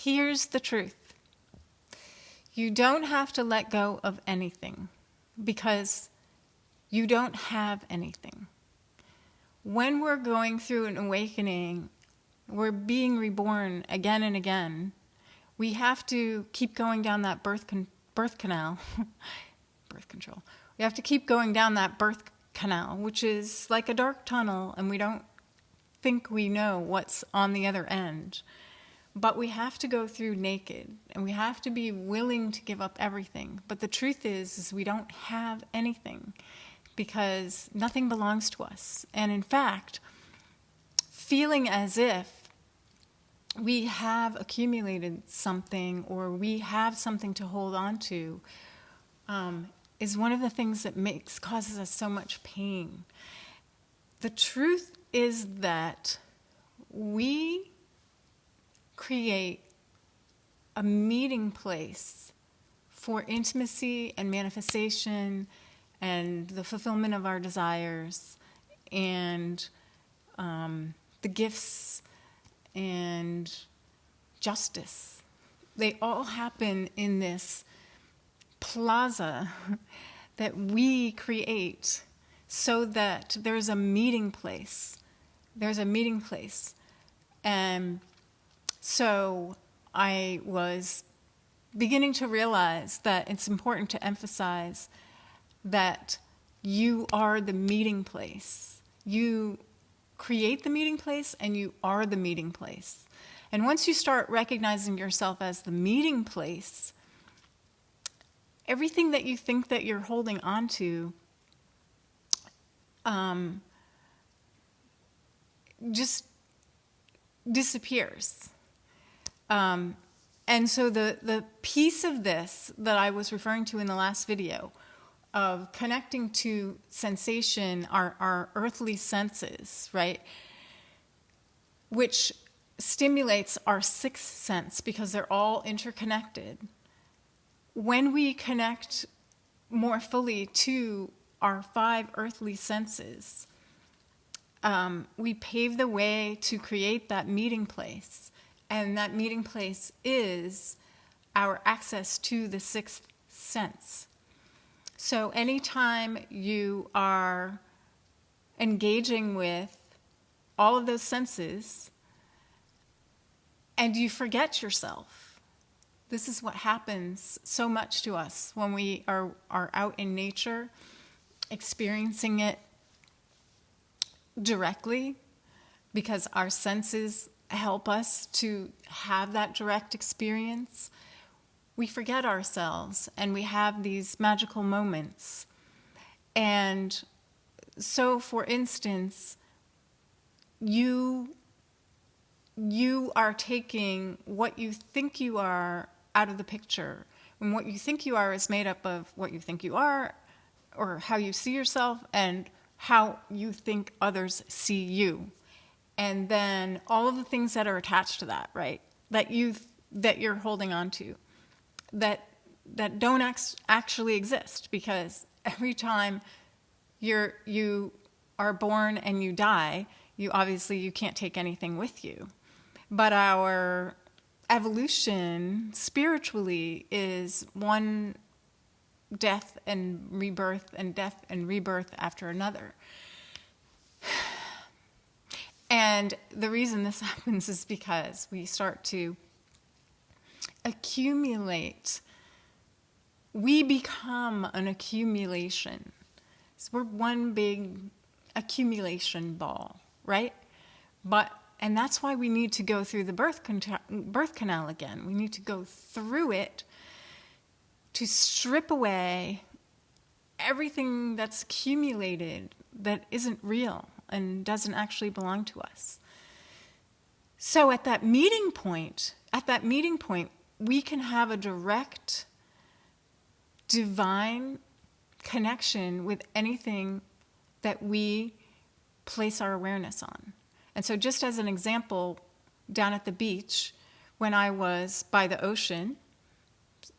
Here's the truth. You don't have to let go of anything because you don't have anything. When we're going through an awakening, we're being reborn again and again. We have to keep going down that birth canal. Birth control. We have to keep going down that birth canal, which is like a dark tunnel, and we don't think we know what's on the other end. But we have to go through naked, and we have to be willing to give up everything. But the truth is we don't have anything because nothing belongs to us. And in fact, feeling as if we have accumulated something or we have something to hold on to is one of the things that causes us so much pain. The truth is that we create a meeting place for intimacy and manifestation and the fulfillment of our desires and the gifts and justice. They all happen in this plaza that we create so that there's a meeting place. There's a meeting place. And so I was beginning to realize that it's important to emphasize that you are the meeting place. You create the meeting place and you are the meeting place. And once you start recognizing yourself as the meeting place, everything that you think that you're holding on to just disappears. And so the piece of this that I was referring to in the last video of connecting to sensation, our earthly senses, right? Which stimulates our sixth sense because they're all interconnected. When we connect more fully to our five earthly senses, we pave the way to create that meeting place. And that meeting place is our access to the sixth sense. So anytime you are engaging with all of those senses and you forget yourself, this is what happens so much to us when we are out in nature, experiencing it directly, because our senses help us to have that direct experience. We forget ourselves and we have these magical moments. And so, for instance, you are taking what you think you are out of the picture. And what you think you are is made up of what you think you are, or how you see yourself, and how you think others see you. And then all of the things that are attached to that, right? That you're holding on to, that don't actually exist, because every time you are born and you die, you can't take anything with you. But our evolution spiritually is one death and rebirth and death and rebirth after another. And the reason this happens is because we start to accumulate. We become an accumulation. So we're one big accumulation ball, right? And that's why we need to go through the birth canal again. We need to go through it to strip away everything that's accumulated that isn't real and doesn't actually belong to us. So at that meeting point, we can have a direct divine connection with anything that we place our awareness on. And so just as an example, down at the beach, when I was by the ocean,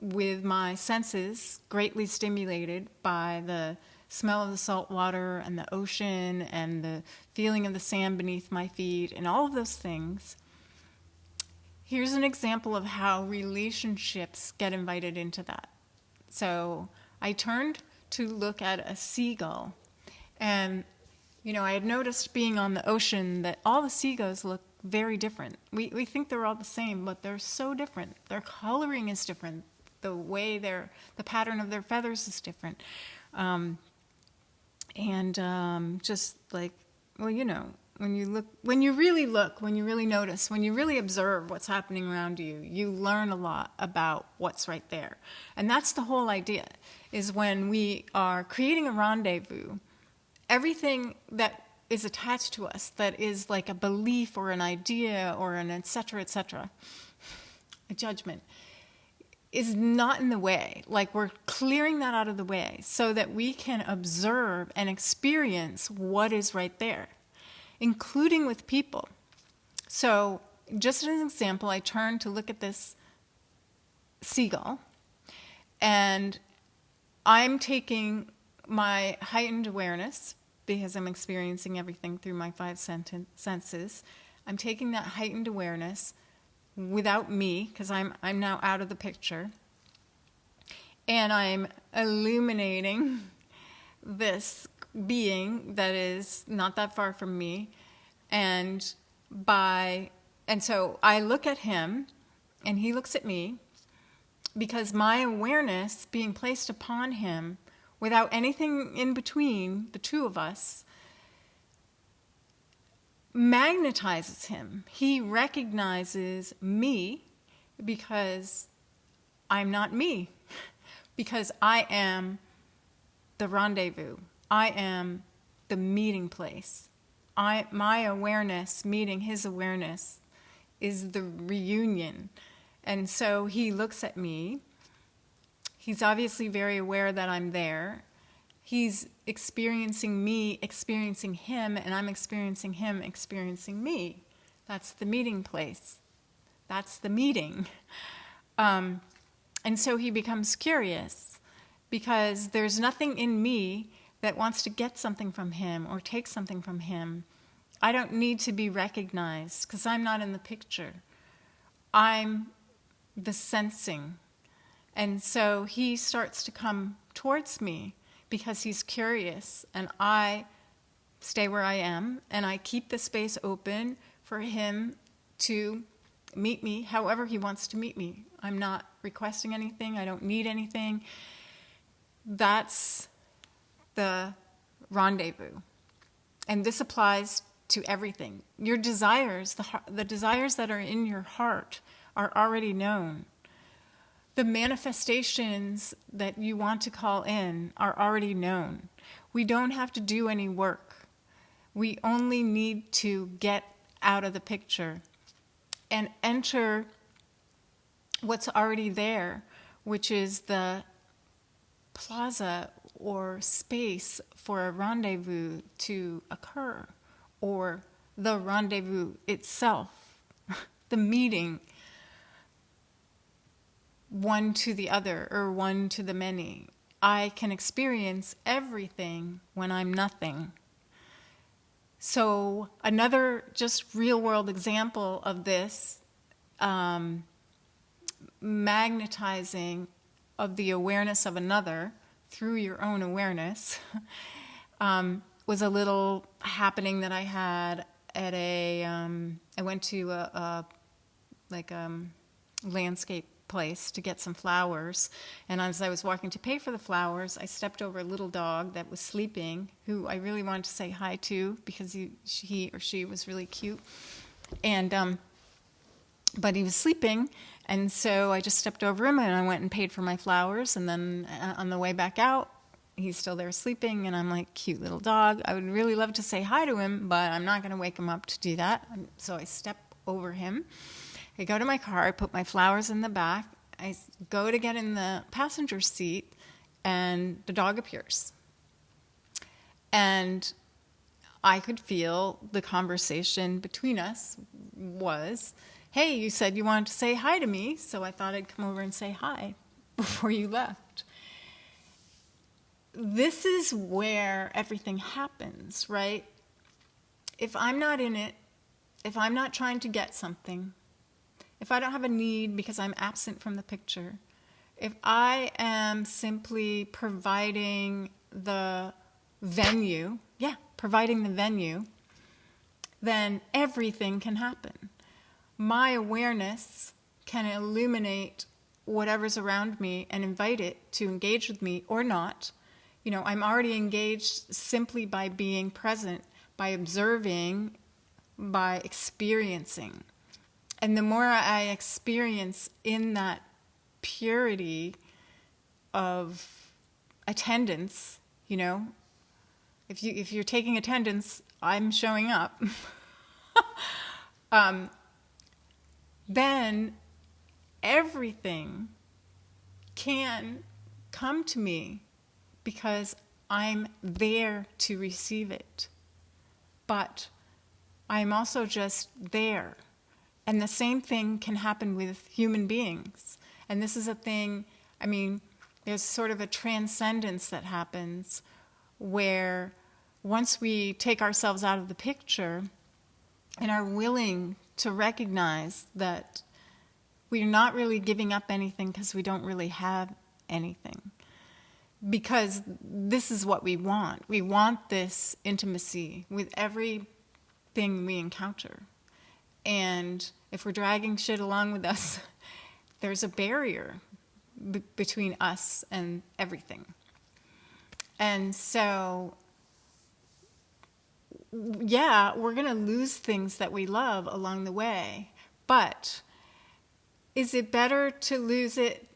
with my senses greatly stimulated by the smell of the salt water and the ocean and the feeling of the sand beneath my feet and all of those things, Here's an example of how relationships get invited into that. So I turned to look at a seagull, and I had noticed being on the ocean that all the seagulls look very different. We think they're all the same, but they're so different. Their coloring is different. The way the pattern of their feathers is different. Just like, when you really look, when you really notice, when you really observe what's happening around you, you learn a lot about what's right there. And that's the whole idea, is when we are creating a rendezvous, everything that is attached to us, that is like a belief or an idea or an et cetera, a judgment, is not in the way. Like, we're clearing that out of the way so that we can observe and experience what is right there, including with people. So just as an example, I turned to look at this seagull, and I'm taking my heightened awareness, because I'm experiencing everything through my 5 senses. I'm taking that heightened awareness without me, because I'm now out of the picture, and I'm illuminating this being that is not that far from me, and so I look at him and he looks at me, because my awareness being placed upon him without anything in between the two of us magnetizes him. He recognizes me because I'm not me, because I am the rendezvous. I am the meeting place. My awareness meeting his awareness is the reunion. And so he looks at me. He's obviously very aware that I'm there. He's experiencing me, experiencing him, and I'm experiencing him, experiencing me. That's the meeting place. That's the meeting. And so he becomes curious, because there's nothing in me that wants to get something from him or take something from him. I don't need to be recognized, because I'm not in the picture. I'm the sensing. And so he starts to come towards me because he's curious, and I stay where I am, and I keep the space open for him to meet me however he wants to meet me. I'm not requesting anything. I don't need anything. That's the rendezvous. And this applies to everything. Your desires, the desires that are in your heart, are already known. The manifestations that you want to call in are already known. We don't have to do any work. We only need to get out of the picture and enter what's already there, which is the plaza or space for a rendezvous to occur, or the rendezvous itself, the meeting, one to the other or one to the many. I can experience everything when I'm nothing. So another just real-world example of this magnetizing of the awareness of another through your own awareness was a little happening that I had at I went to a landscape place to get some flowers, and as I was walking to pay for the flowers, I stepped over a little dog that was sleeping, who I really wanted to say hi to because he or she was really cute, and but he was sleeping, and so I just stepped over him and I went and paid for my flowers, and then on the way back out, he's still there sleeping, and I'm like, cute little dog. I would really love to say hi to him, but I'm not going to wake him up to do that, so I step over him. I go to my car, I put my flowers in the back, I go to get in the passenger seat, and the dog appears. And I could feel the conversation between us was, hey, you said you wanted to say hi to me, so I thought I'd come over and say hi before you left. This is where everything happens, right? If I'm not in it, if I'm not trying to get something, if I don't have a need because I'm absent from the picture, if I am simply providing the venue, then everything can happen. My awareness can illuminate whatever's around me and invite it to engage with me or not. You know, I'm already engaged simply by being present, by observing, by experiencing. And the more I experience in that purity of attendance, you know, if you're taking attendance, I'm showing up. Then everything can come to me because I'm there to receive it. But I'm also just there. And the same thing can happen with human beings. And this is a thing, I mean, there's sort of a transcendence that happens where once we take ourselves out of the picture and are willing to recognize that we're not really giving up anything because we don't really have anything. Because this is what we want. We want this intimacy with everything we encounter. And if we're dragging shit along with us, there's a barrier between us and everything. And so, yeah, we're going to lose things that we love along the way. But is it better to lose it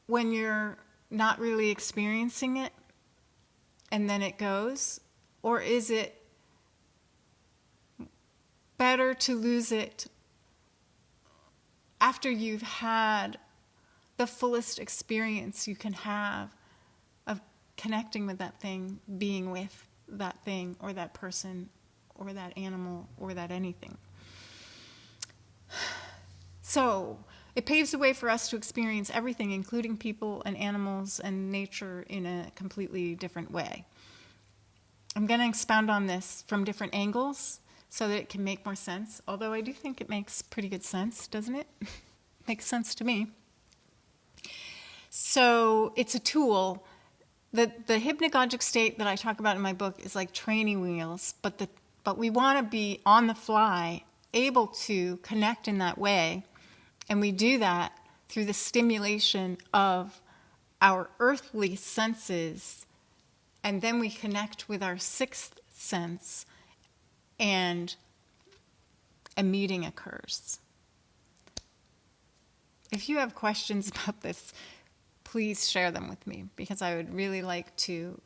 when you're not really experiencing it and then it goes? Or is it better to lose it after you've had the fullest experience you can have of connecting with that thing, being with that thing or that person or that animal or that anything? So it paves the way for us to experience everything, including people and animals and nature, in a completely different way. I'm going to expound on this from different angles so that it can make more sense, although I do think it makes pretty good sense, doesn't it? Makes sense to me. So it's a tool. The hypnagogic state that I talk about in my book is like training wheels, but we want to be on the fly, able to connect in that way. And we do that through the stimulation of our earthly senses. And then we connect with our sixth sense, and a meeting occurs. If you have questions about this, please share them with me, because I would really like to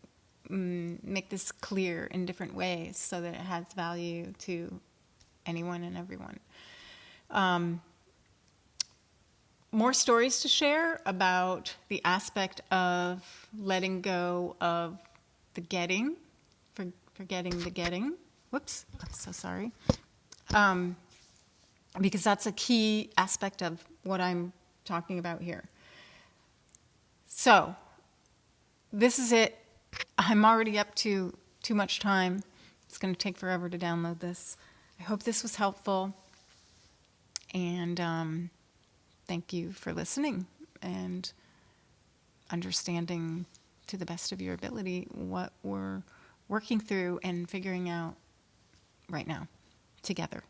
make this clear in different ways so that it has value to anyone and everyone. More stories to share about the aspect of letting go of the getting, forgetting the getting. Whoops, I'm so sorry. Because that's a key aspect of what I'm talking about here. So, this is it. I'm already up to too much time. It's going to take forever to download this. I hope this was helpful. And thank you for listening and understanding to the best of your ability what we're working through and figuring out right now together.